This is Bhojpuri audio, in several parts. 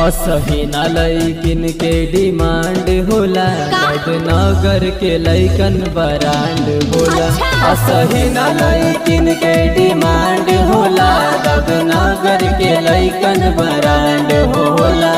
असही ना लैकिन के डिमांड होला, नगर के लैकन बरांड होला। असही ना लैकिन के डिमांड होला, नगर के लैकन बरांड होला।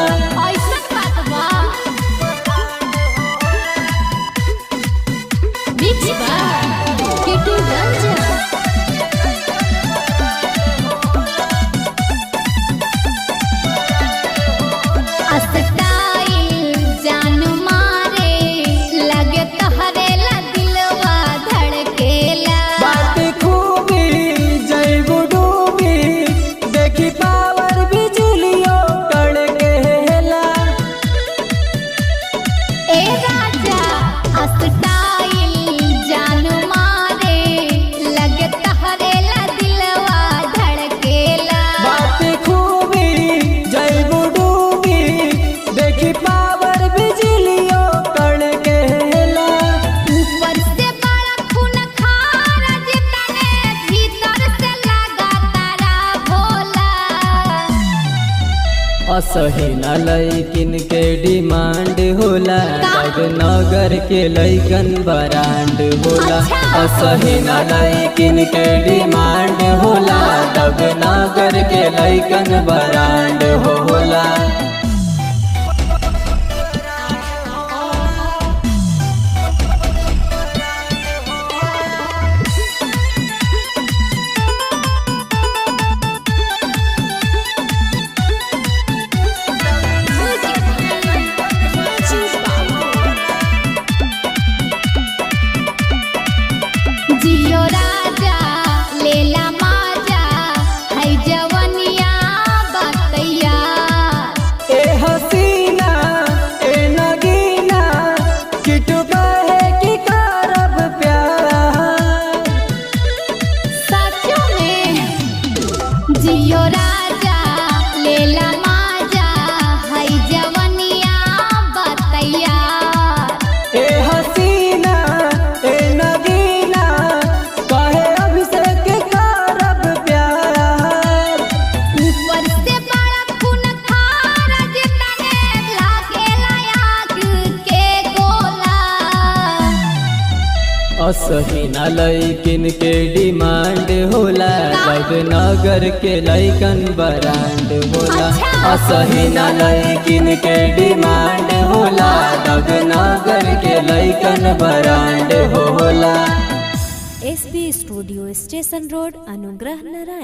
असही ना लैकिन के डिमांड होला, नगर के लैकन बरांड होला। असही ना लैकिन के डिमांड होला, नगर के लैकन बरांड होला। जियो राजा लेला माजा, है जवनिया बतैया। ए हसीना ए नगीना, कहे अभिषेक करब प्यार। ऊपर से बड़ा खून खारा, जितने लागेला आग के गोला। असही ना लैकिन के डिमांड होला, नगर के लैकन बरांड होला। असही ना लैकिन के डिमांड होला, नगर के लैकन बरांड होला। SB studio station road, Anugrah Narayan.